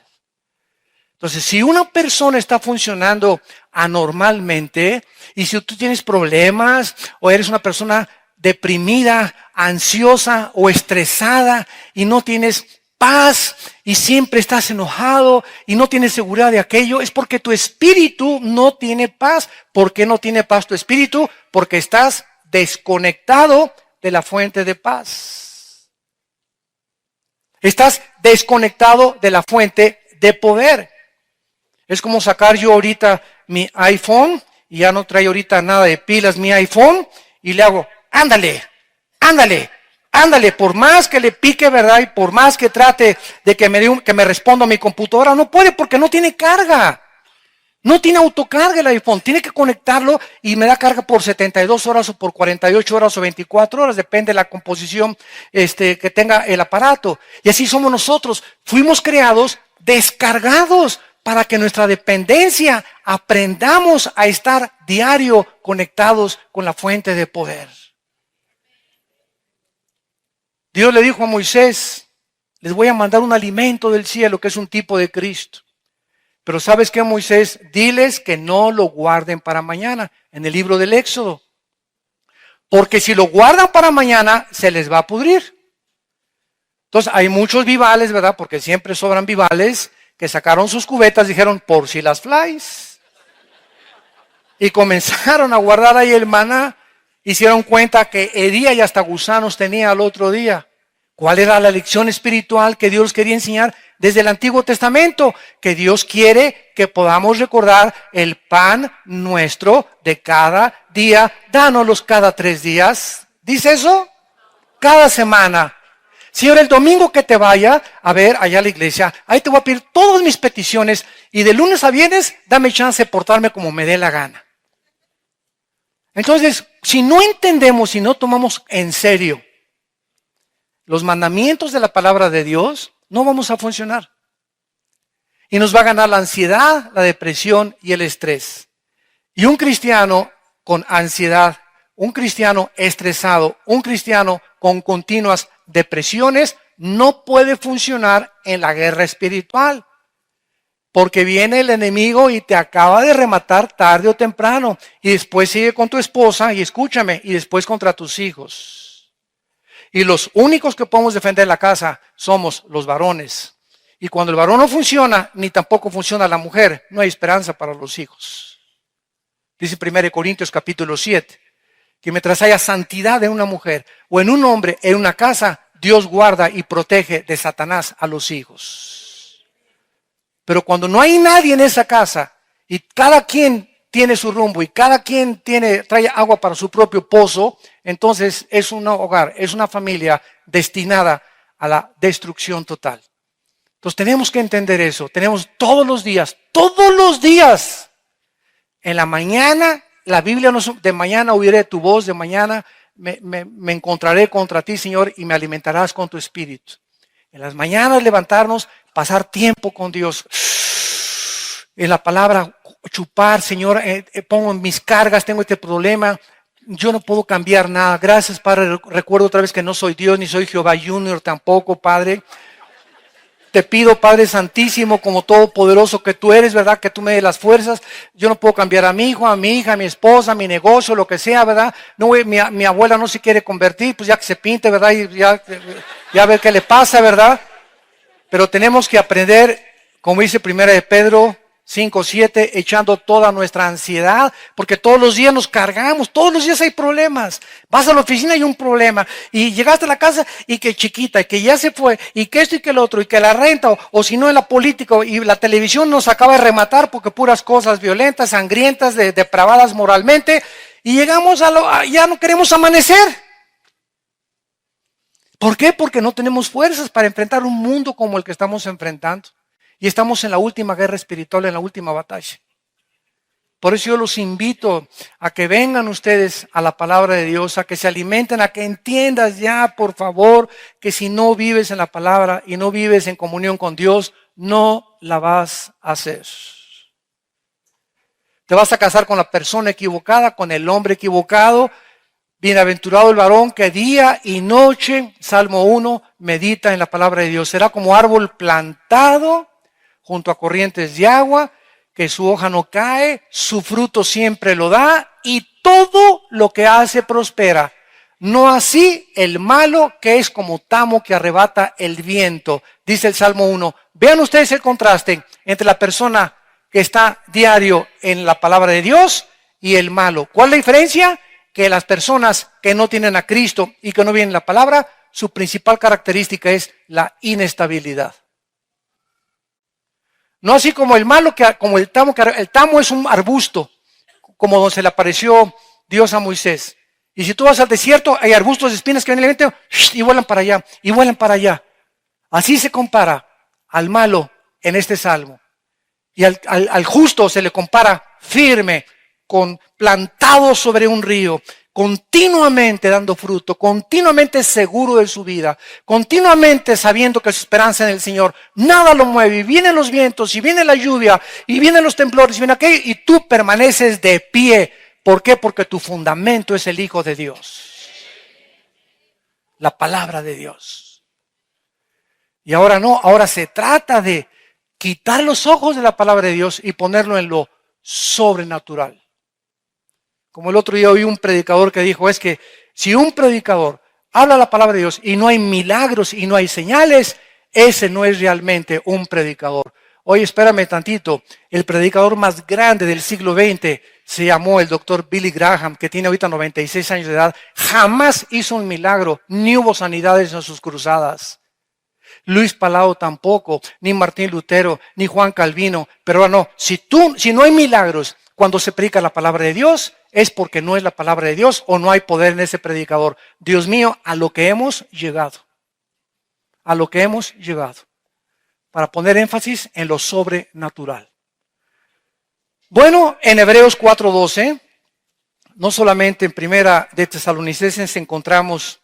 S1: Entonces, si una persona está funcionando anormalmente, y si tú tienes problemas, o eres una persona deprimida, ansiosa o estresada, y no tienes paz, y siempre estás enojado, y no tienes seguridad de aquello, es porque tu espíritu no tiene paz. ¿Por qué no tiene paz tu espíritu? Porque estás desconectado de la fuente de paz. Estás desconectado de la fuente de poder. Es como sacar yo ahorita mi iPhone y ya no trae ahorita nada de pilas mi iPhone y le hago, ándale, ándale, ándale, por más que le pique, ¿verdad? Y por más que trate de que me responda a mi computadora, no puede porque no tiene carga. No tiene autocarga el iPhone, tiene que conectarlo y me da carga por 72 horas o por 48 horas o 24 horas, depende de la composición que tenga el aparato. Y así somos nosotros, fuimos creados descargados para que nuestra dependencia aprendamos a estar diario conectados con la fuente de poder. Dios le dijo a Moisés, les voy a mandar un alimento del cielo que es un tipo de Cristo. Pero ¿sabes qué, Moisés? Diles que no lo guarden para mañana, en el libro del Éxodo. Porque si lo guardan para mañana, se les va a pudrir. Entonces, hay muchos vivales, ¿verdad? Porque siempre sobran vivales, que sacaron sus cubetas, dijeron, por si las flies. Y comenzaron a guardar ahí el maná. Hicieron cuenta que hería y hasta gusanos tenía al otro día. ¿Cuál era la lección espiritual que Dios quería enseñar desde el Antiguo Testamento? Que Dios quiere que podamos recordar el pan nuestro de cada día. Dánoslos cada 3 días. ¿Dice eso? Cada semana. Señor, el domingo que te vaya a ver allá a la iglesia, ahí te voy a pedir todas mis peticiones y de lunes a viernes dame chance de portarme como me dé la gana. Entonces, si no entendemos, si no tomamos en serio los mandamientos de la palabra de Dios, no vamos a funcionar. Y nos va a ganar la ansiedad, la depresión y el estrés. Y un cristiano con ansiedad, un cristiano estresado, un cristiano con continuas depresiones, no puede funcionar en la guerra espiritual. Porque viene el enemigo y te acaba de rematar tarde o temprano. Y después sigue con tu esposa, y escúchame, y después contra tus hijos. Y los únicos que podemos defender la casa somos los varones. Y cuando el varón no funciona, ni tampoco funciona la mujer, no hay esperanza para los hijos. Dice 1 Corintios capítulo 7, que mientras haya santidad en una mujer o en un hombre, en una casa, Dios guarda y protege de Satanás a los hijos. Pero cuando no hay nadie en esa casa y cada quien tiene su rumbo y cada quien trae agua para su propio pozo, entonces es un hogar, es una familia destinada a la destrucción total. Entonces tenemos que entender eso. Tenemos todos los días, en la mañana, la Biblia de mañana oiré tu voz, de mañana me encontraré contra ti, Señor, y me alimentarás con tu espíritu. En las mañanas levantarnos, pasar tiempo con Dios. En la palabra chupar, Señor, pongo en mis cargas, tengo este problema. Yo no puedo cambiar nada. Gracias, Padre. Recuerdo otra vez que no soy Dios, ni soy Jehová Junior tampoco, Padre. Te pido, Padre Santísimo, como todopoderoso que tú eres, ¿verdad? Que tú me des las fuerzas. Yo no puedo cambiar a mi hijo, a mi hija, a mi esposa, a mi negocio, lo que sea, ¿verdad? No, mi abuela no se quiere convertir, pues ya que se pinte, ¿verdad? Y ya a ver qué le pasa, ¿verdad? Pero tenemos que aprender, como dice 1 de Pedro 5:7, echando toda nuestra ansiedad, porque todos los días nos cargamos, todos los días hay problemas. Vas a la oficina y hay un problema, y llegaste a la casa y que chiquita, y que ya se fue, y que esto y que el otro, y que la renta, o si no en la política, y la televisión nos acaba de rematar porque puras cosas violentas, sangrientas, depravadas moralmente, y llegamos ya no queremos amanecer. ¿Por qué? Porque no tenemos fuerzas para enfrentar un mundo como el que estamos enfrentando. Y estamos en la última guerra espiritual, en la última batalla. Por eso yo los invito a que vengan ustedes a la palabra de Dios, a que se alimenten, a que entiendas ya, por favor, que si no vives en la palabra y no vives en comunión con Dios, no la vas a hacer. Te vas a casar con la persona equivocada, con el hombre equivocado. Bienaventurado el varón que día y noche, Salmo 1, medita en la palabra de Dios. Será como árbol plantado junto a corrientes de agua, que su hoja no cae, su fruto siempre lo da y todo lo que hace prospera. No así el malo, que es como tamo que arrebata el viento. Dice el Salmo 1. Vean ustedes el contraste entre la persona que está diario en la palabra de Dios y el malo. ¿Cuál es la diferencia? Que las personas que no tienen a Cristo y que no vienen la palabra, su principal característica es la inestabilidad. No así como el malo, como el tamo es un arbusto, como donde se le apareció Dios a Moisés. Y si tú vas al desierto, hay arbustos de espinas que vienen el viento y vuelan para allá, y vuelan para allá. Así se compara al malo en este salmo. Y al justo se le compara firme, plantado sobre un río, continuamente dando fruto, continuamente seguro de su vida, continuamente sabiendo que su esperanza en el Señor, nada lo mueve, y vienen los vientos, y viene la lluvia, y vienen los temblores, y viene aquello, y tú permaneces de pie. ¿Por qué? Porque tu fundamento es el Hijo de Dios, la palabra de Dios. Y ahora no, ahora se trata de quitar los ojos de la palabra de Dios y ponerlo en lo sobrenatural. Como el otro día oí un predicador que dijo, es que si un predicador habla la palabra de Dios y no hay milagros y no hay señales, ese no es realmente un predicador. Oye, espérame tantito, el predicador más grande del siglo XX se llamó el doctor Billy Graham, que tiene ahorita 96 años de edad. Jamás hizo un milagro, ni hubo sanidades en sus cruzadas. Luis Palau tampoco, ni Martín Lutero, ni Juan Calvino. Pero ahora no, si no hay milagros cuando se predica la palabra de Dios, es porque no es la palabra de Dios o no hay poder en ese predicador. Dios mío, a lo que hemos llegado. A lo que hemos llegado. Para poner énfasis en lo sobrenatural. Bueno, en Hebreos 4:12, no solamente en Primera de Tesalonicenses encontramos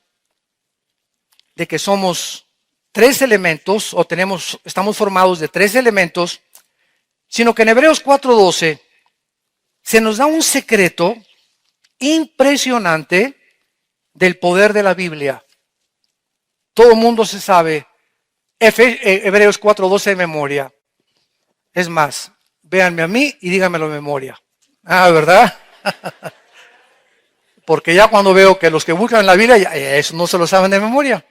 S1: de que somos tres elementos, o estamos formados de tres elementos, sino que en Hebreos 4:12 se nos da un secreto impresionante del poder de la Biblia. Todo el mundo se sabe Hebreos 4:12 de memoria. Es más, véanme a mí y díganmelo de memoria. Ah, ¿verdad? Porque ya cuando veo que los que buscan en la Biblia, eso no se lo saben de memoria.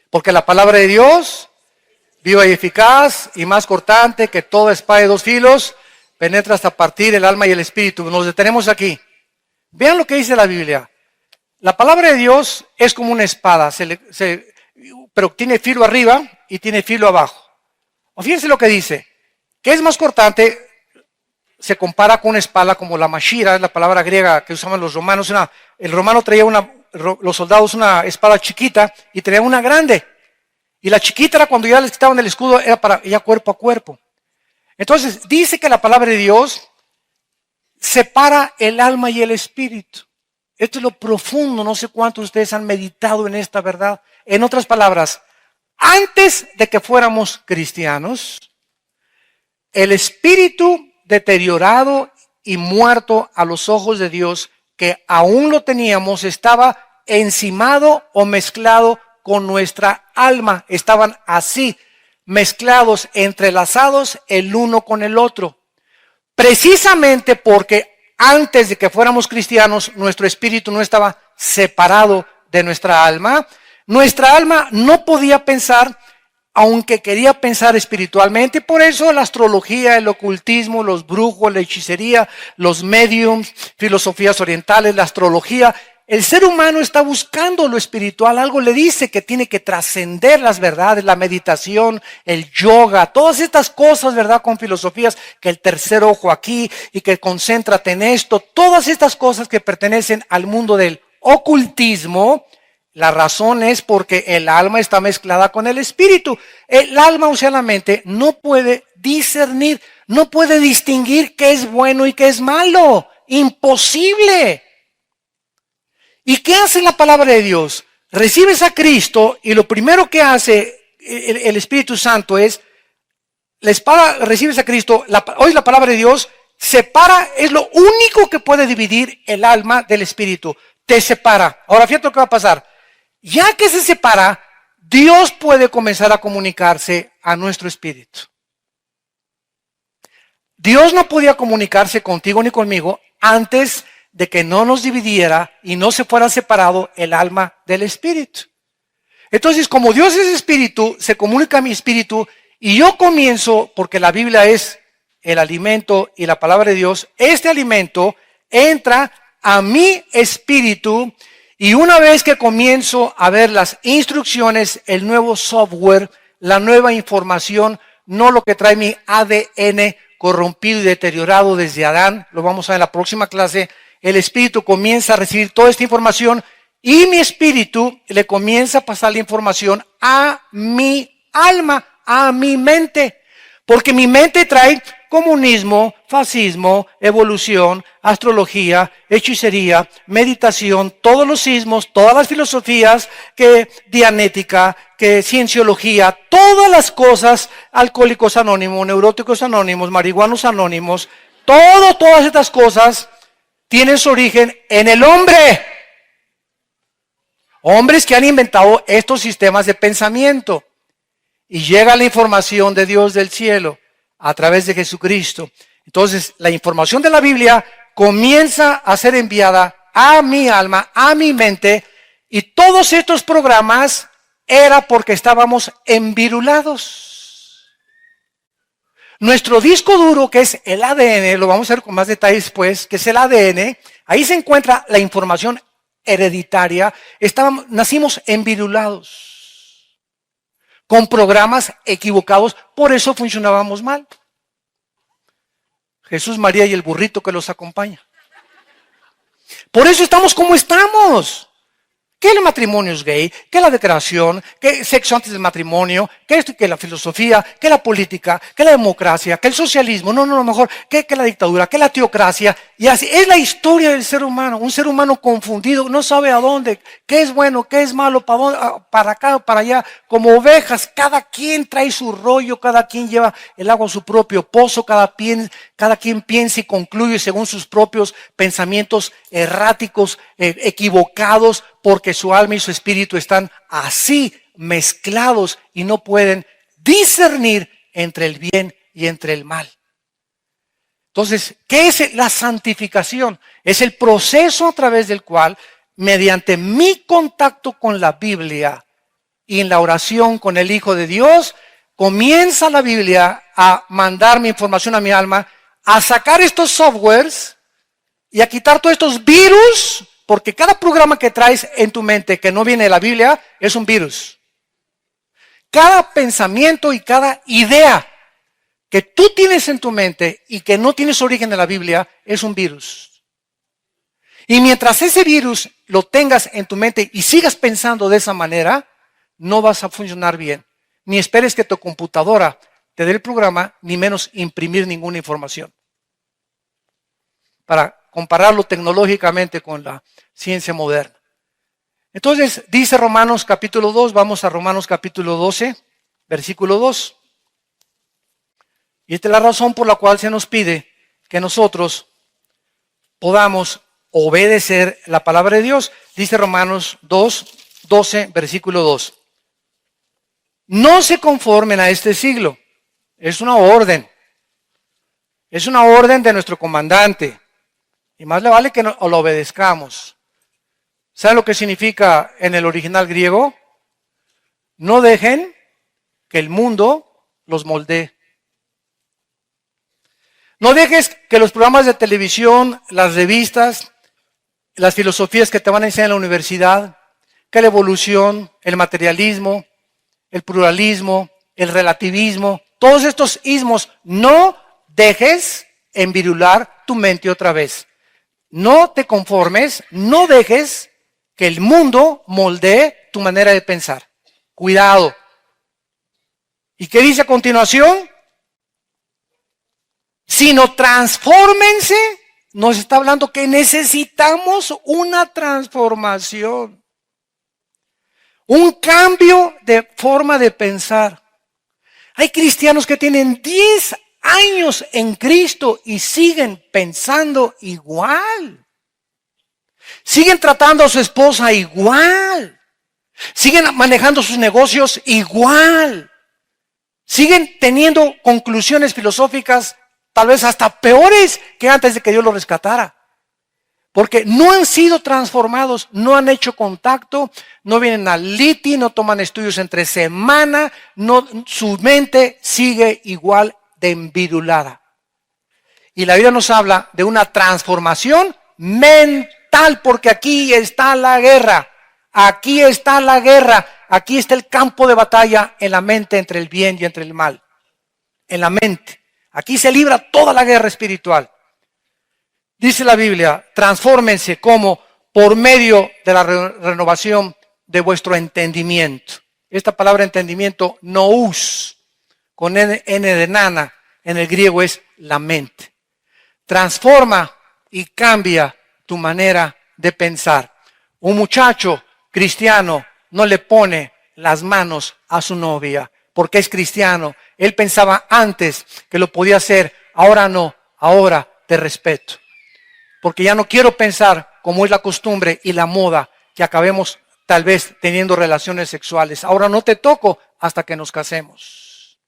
S1: Porque la palabra de Dios, viva y eficaz y más cortante que toda espada de dos filos, penetra hasta partir el alma y el espíritu. Nos detenemos aquí. Vean lo que dice la Biblia. La palabra de Dios es como una espada, pero tiene filo arriba y tiene filo abajo. O fíjense lo que dice, que es más cortante, se compara con una espada como la mashira, es la palabra griega que usaban los romanos. El romano traía los soldados una espada chiquita y traía una grande. Y la chiquita era cuando ya les quitaban el escudo, era para ya cuerpo a cuerpo. Entonces, dice que la palabra de Dios separa el alma y el espíritu. Esto es lo profundo, no sé cuántos de ustedes han meditado en esta verdad. En otras palabras, antes de que fuéramos cristianos, el espíritu deteriorado y muerto a los ojos de Dios, que aún lo teníamos, estaba encimado o mezclado con nuestra alma. Estaban así, mezclados, entrelazados el uno con el otro. Precisamente porque antes de que fuéramos cristianos, nuestro espíritu no estaba separado de nuestra alma. Nuestra alma no podía pensar, aunque quería pensar espiritualmente. Por eso la astrología, el ocultismo, los brujos, la hechicería, los mediums, filosofías orientales, la astrología. El ser humano está buscando lo espiritual. Algo le dice que tiene que trascender las verdades, la meditación, el yoga, todas estas cosas, ¿verdad? Con filosofías, que el tercer ojo aquí y que concéntrate en esto. Todas estas cosas que pertenecen al mundo del ocultismo. La razón es porque el alma está mezclada con el espíritu. El alma, o sea, la mente, no puede discernir, no puede distinguir qué es bueno y qué es malo. Imposible. ¿Y qué hace la palabra de Dios? Recibes a Cristo y lo primero que hace el Espíritu Santo es, la espada, recibes a Cristo, hoy la palabra de Dios separa, es lo único que puede dividir el alma del espíritu. Te separa. Ahora fíjate lo que va a pasar. Ya que se separa, Dios puede comenzar a comunicarse a nuestro espíritu. Dios no podía comunicarse contigo ni conmigo antes de que no nos dividiera y no se fuera separado el alma del espíritu. Entonces, como Dios es espíritu, se comunica a mi espíritu y yo comienzo, porque la Biblia es el alimento y la palabra de Dios, este alimento entra a mi espíritu y una vez que comienzo a ver las instrucciones, el nuevo software, la nueva información, no lo que trae mi ADN corrompido y deteriorado desde Adán, lo vamos a ver en la próxima clase. El espíritu comienza a recibir toda esta información y mi espíritu le comienza a pasar la información a mi alma, a mi mente. Porque mi mente trae comunismo, fascismo, evolución, astrología, hechicería, meditación, todos los sismos, todas las filosofías, que dianética, que cienciología, todas las cosas, alcohólicos anónimos, neuróticos anónimos, marihuanos anónimos, todas estas cosas tienen su origen en el hombre. Hombres que han inventado estos sistemas de pensamiento. Y llega la información de Dios del cielo a través de Jesucristo. Entonces, la información de la Biblia comienza a ser enviada a mi alma, a mi mente. Y todos estos programas era porque estábamos envirulados. Nuestro disco duro, que es el ADN, lo vamos a ver con más detalles después, que es el ADN, ahí se encuentra la información hereditaria. Nacimos envirulados, con programas equivocados, por eso funcionábamos mal. Jesús, María y el burrito que los acompaña. Por eso estamos como estamos. Que el matrimonio es gay, que la declaración, que sexo antes del matrimonio, que esto y que la filosofía, que la política, que la democracia, que el socialismo, no, mejor, que la dictadura, que la teocracia, y así. Es la historia del ser humano, un ser humano confundido, no sabe a dónde, qué es bueno, qué es malo, para acá, para allá, como ovejas, cada quien trae su rollo, cada quien lleva el agua a su propio pozo, cada quien piensa y concluye según sus propios pensamientos erráticos, equivocados, porque su alma y su espíritu están así mezclados y no pueden discernir entre el bien y entre el mal. Entonces, ¿qué es la santificación? Es el proceso a través del cual, mediante mi contacto con la Biblia y en la oración con el Hijo de Dios, comienza la Biblia a mandar mi información a mi alma, a sacar estos softwares y a quitar todos estos virus. Porque cada programa que traes en tu mente que no viene de la Biblia es un virus. Cada pensamiento y cada idea que tú tienes en tu mente y que no tienes origen de la Biblia es un virus. Y mientras ese virus lo tengas en tu mente y sigas pensando de esa manera, no vas a funcionar bien. ni esperes que tu computadora te dé el programa, ni menos imprimir ninguna información. Para compararlo tecnológicamente con la ciencia moderna. Entonces, dice Romanos capítulo 2, vamos a Romanos capítulo 12, versículo 2. Y esta es la razón por la cual se nos pide que nosotros podamos obedecer la palabra de Dios. Dice Romanos 2, 12, versículo 2. No se conformen a este siglo. Es una orden. Es una orden de nuestro comandante. Y más le vale que lo obedezcamos. ¿Sabe lo que significa en el original griego? No dejen que el mundo los moldee. No dejes que los programas de televisión, las revistas, las filosofías que te van a enseñar en la universidad, que la evolución, el materialismo, el pluralismo, el relativismo, todos estos ismos, no dejes envirular tu mente otra vez. No te conformes, no dejes que el mundo moldee tu manera de pensar. Cuidado. ¿Y qué dice a continuación? Sino transfórmense. Nos está hablando que necesitamos una transformación. Un cambio de forma de pensar. Hay cristianos que tienen 10 años en Cristo y siguen pensando igual. Siguen tratando a su esposa igual. Siguen manejando sus negocios igual. Siguen teniendo conclusiones filosóficas tal vez hasta peores que antes de que Dios los rescatara. Porque no han sido transformados, no han hecho contacto, no vienen al Liti, no toman estudios entre semana, su mente sigue igual de envirulada. Y la Biblia nos habla de una transformación mental, porque aquí está la guerra, aquí está la guerra, aquí está el campo de batalla en la mente entre el bien y entre el mal. En la mente. Aquí se libra toda la guerra espiritual. Dice la Biblia, transfórmense como por medio de la renovación de vuestro entendimiento. Esta palabra entendimiento, nous, con N de nana, en el griego es la mente. Transforma y cambia tu manera de pensar. Un muchacho cristiano no le pone las manos a su novia porque es cristiano. Él pensaba antes que lo podía hacer, ahora no, ahora te respeto. Porque ya no quiero pensar como es la costumbre y la moda que acabemos tal vez teniendo relaciones sexuales. Ahora no te toco hasta que nos casemos.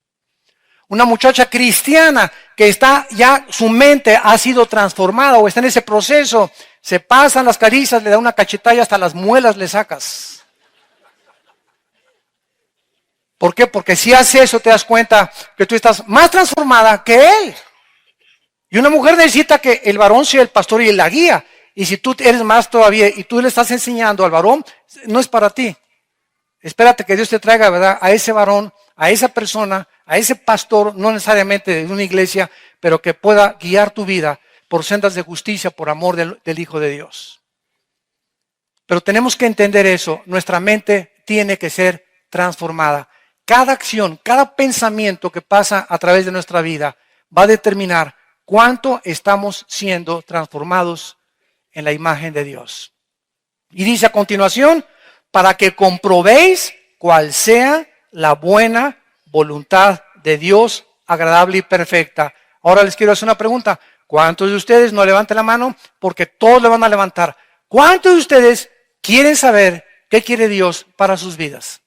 S1: Una muchacha cristiana que está ya, su mente ha sido transformada o está en ese proceso, se pasan las caricias, le da una cachetada y hasta las muelas le sacas. ¿Por qué? Porque si haces eso te das cuenta que tú estás más transformada que él. Y una mujer necesita que el varón sea el pastor y la guía. Y si tú eres más todavía y tú le estás enseñando al varón, no es para ti. Espérate que Dios te traiga, ¿verdad?, a ese varón, a esa persona, a ese pastor, no necesariamente de una iglesia, pero que pueda guiar tu vida por sendas de justicia, por amor del Hijo de Dios. Pero tenemos que entender eso. Nuestra mente tiene que ser transformada. Cada acción, cada pensamiento que pasa a través de nuestra vida va a determinar cuánto estamos siendo transformados en la imagen de Dios. Y dice a continuación, para que comprobéis cuál sea la buena voluntad de Dios, agradable y perfecta. Ahora les quiero hacer una pregunta. ¿Cuántos de ustedes no levanten la mano? Porque todos le van a levantar. ¿Cuántos de ustedes quieren saber qué quiere Dios para sus vidas?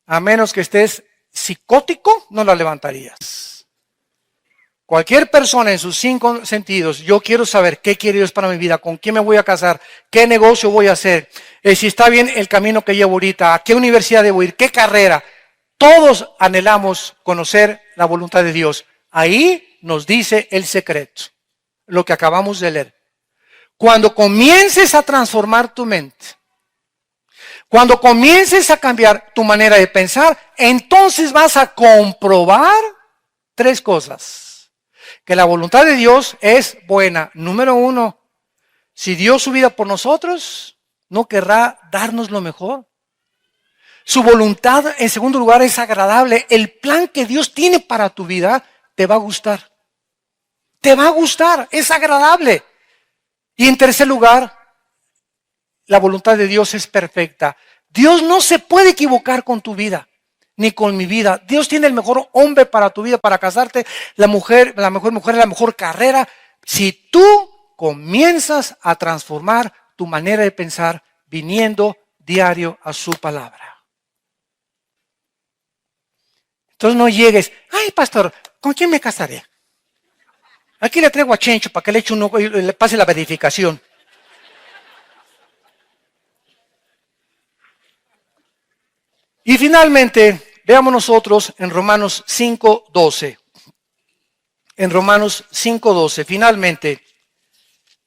S1: A menos que estés psicótico, no la levantarías. Cualquier persona en sus 5 sentidos, yo quiero saber qué quiere Dios para mi vida, con quién me voy a casar, qué negocio voy a hacer, si está bien el camino que llevo ahorita, a qué universidad debo ir, qué carrera. Todos anhelamos conocer la voluntad de Dios. Ahí nos dice el secreto, lo que acabamos de leer. Cuando comiences a transformar tu mente, cuando comiences a cambiar tu manera de pensar, entonces vas a comprobar 3 cosas. Que la voluntad de Dios es buena. Número 1, si dio su vida por nosotros, ¿no querrá darnos lo mejor? Su voluntad, en segundo lugar, es agradable. El plan que Dios tiene para tu vida te va a gustar. Te va a gustar, es agradable. Y en tercer lugar, la voluntad de Dios es perfecta. Dios no se puede equivocar con tu vida, ni con mi vida. Dios tiene el mejor hombre para tu vida, para casarte, la mejor mujer, la mejor carrera. Si tú comienzas a transformar tu manera de pensar viniendo diario a su palabra. Entonces no llegues, ay pastor, ¿con quién me casaré? Aquí le traigo a Chencho para que le eche un ojo y le pase la verificación. Y finalmente, veamos nosotros en Romanos 5:12. En Romanos 5:12, finalmente,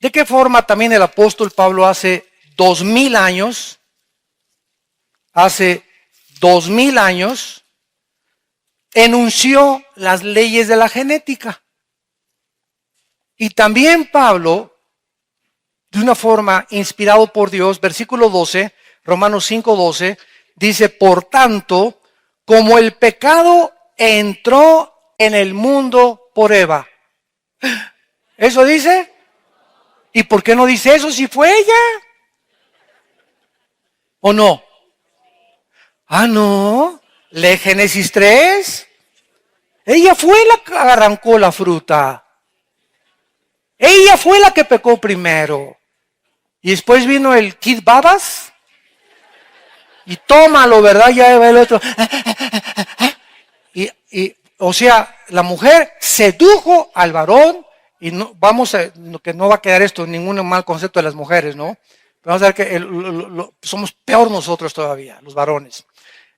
S1: ¿de qué forma también el apóstol Pablo hace 2000 años, enunció las leyes de la genética? Y también Pablo, de una forma inspirado por Dios, versículo 12, Romanos 5:12, dice, por tanto, como el pecado entró en el mundo por Eva. ¿Eso dice? ¿Y por qué no dice eso si fue ella? ¿O no? Ah, no. Lee Génesis 3. Ella fue la que arrancó la fruta. Ella fue la que pecó primero. Y después vino el Kid Babas. Y tómalo, ¿verdad? Ya va el otro. O sea, la mujer sedujo al varón. Y no, que no va a quedar esto ningún mal concepto de las mujeres, ¿no? Vamos a ver que somos peor nosotros todavía, los varones.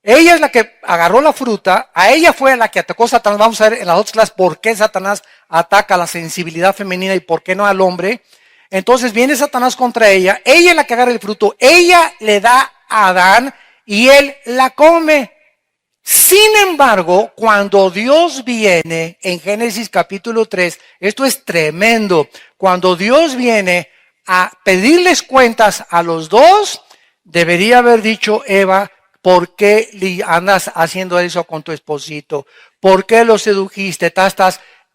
S1: Ella es la que agarró la fruta, a ella fue la que atacó a Satanás. Vamos a ver en las otras clases por qué Satanás ataca la sensibilidad femenina y por qué no al hombre. Entonces viene Satanás contra ella, ella es la que agarra el fruto, ella le da a Adán y él la come. Sin embargo, cuando Dios viene en Génesis capítulo 3, esto es tremendo, cuando Dios viene a pedirles cuentas a los dos, debería haber dicho Eva, ¿por qué andas haciendo eso con tu esposito? ¿Por qué lo sedujiste?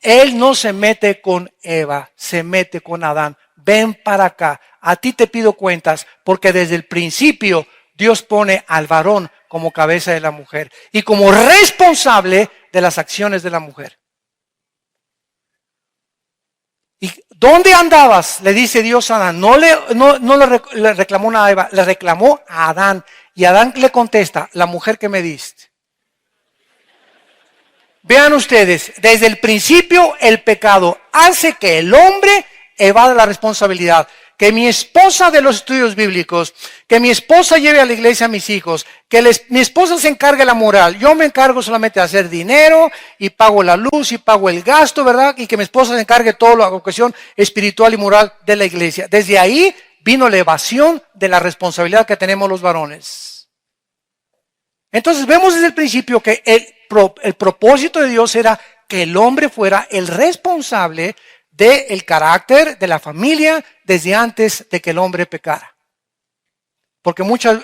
S1: Él no se mete con Eva, se mete con Adán. Ven para acá, a ti te pido cuentas, porque desde el principio Dios pone al varón como cabeza de la mujer y como responsable de las acciones de la mujer. ¿Y dónde andabas? Le dice Dios a Adán. No le reclamó nada a Eva, le reclamó a Adán. Y Adán le contesta, la mujer que me diste. Vean ustedes, desde el principio el pecado hace que el hombre evada la responsabilidad. Que mi esposa de los estudios bíblicos, que mi esposa lleve a la iglesia a mis hijos, que mi esposa se encargue de la moral, yo me encargo solamente de hacer dinero y pago la luz y pago el gasto, ¿verdad? Y que mi esposa se encargue de toda la cuestión espiritual y moral de la iglesia. Desde ahí vino la evasión de la responsabilidad que tenemos los varones. Entonces vemos desde el principio que el propósito de Dios era que el hombre fuera el responsable del carácter de la familia desde antes de que el hombre pecara. Porque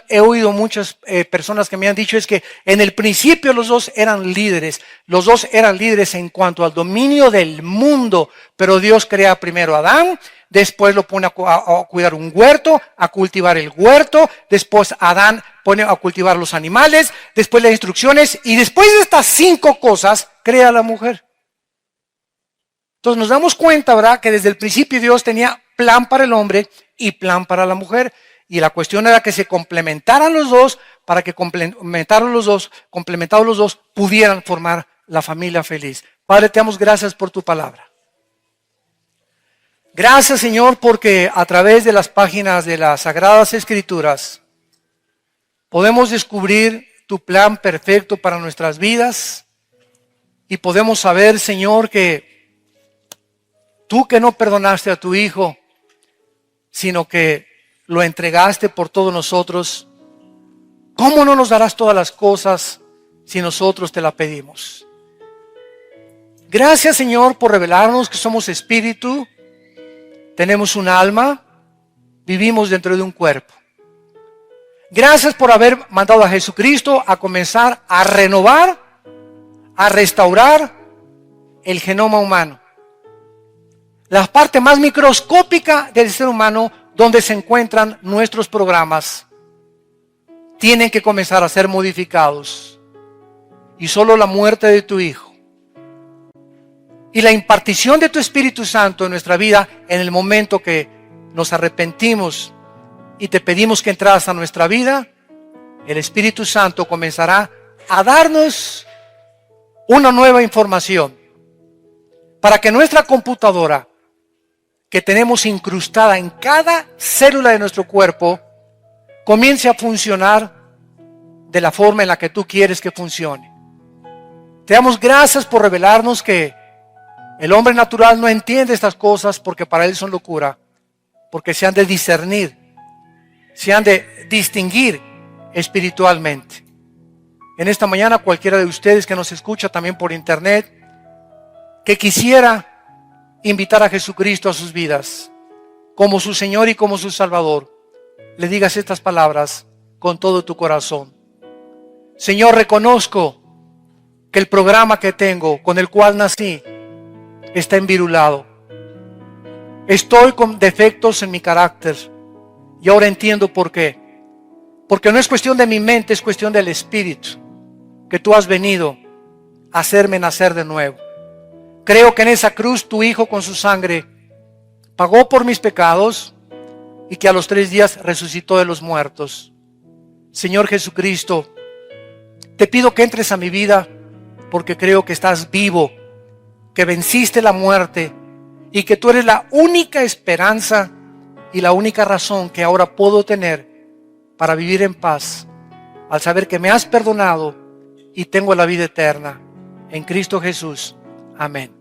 S1: he oído muchas personas que me han dicho es que en el principio los dos eran líderes en cuanto al dominio del mundo, pero Dios crea primero a Adán, después lo pone a cuidar un huerto, a cultivar el huerto, después Adán pone a cultivar los animales, después las instrucciones y después de estas 5 cosas crea a la mujer. Entonces nos damos cuenta, ¿verdad?, que desde el principio Dios tenía plan para el hombre y plan para la mujer. Y la cuestión era que se complementaran los dos para que complementados los dos pudieran formar la familia feliz. Padre, te damos gracias por tu palabra. Gracias, Señor, porque a través de las páginas de las Sagradas Escrituras podemos descubrir tu plan perfecto para nuestras vidas y podemos saber, Señor, que tú que no perdonaste a tu Hijo, sino que lo entregaste por todos nosotros, ¿cómo no nos darás todas las cosas si nosotros te la pedimos? Gracias, Señor, por revelarnos que somos espíritu, tenemos un alma, vivimos dentro de un cuerpo. Gracias por haber mandado a Jesucristo a comenzar a renovar, a restaurar el genoma humano. La parte más microscópica del ser humano, donde se encuentran nuestros programas, tienen que comenzar a ser modificados. Y solo la muerte de tu Hijo y la impartición de tu Espíritu Santo en nuestra vida, en el momento que nos arrepentimos y te pedimos que entraras a nuestra vida, el Espíritu Santo comenzará a darnos una nueva información para que nuestra computadora, que tenemos incrustada en cada célula de nuestro cuerpo, comience a funcionar de la forma en la que tú quieres que funcione. Te damos gracias por revelarnos que el hombre natural no entiende estas cosas porque para él son locura, porque se han de discernir, se han de distinguir espiritualmente. En esta mañana, cualquiera de ustedes que nos escucha también por internet, que quisiera invitar a Jesucristo a sus vidas, como su Señor y como su Salvador, le digas estas palabras con todo tu corazón. Señor, reconozco que el programa que tengo, con el cual nací, está envirulado. Estoy con defectos en mi carácter y ahora entiendo por qué. Porque no es cuestión de mi mente, es cuestión del Espíritu, que tú has venido a hacerme nacer de nuevo. Creo que en esa cruz tu Hijo con su sangre pagó por mis pecados y que a los 3 días resucitó de los muertos. Señor Jesucristo, te pido que entres a mi vida porque creo que estás vivo, que venciste la muerte y que tú eres la única esperanza y la única razón que ahora puedo tener para vivir en paz, al saber que me has perdonado y tengo la vida eterna. En Cristo Jesús. Amén.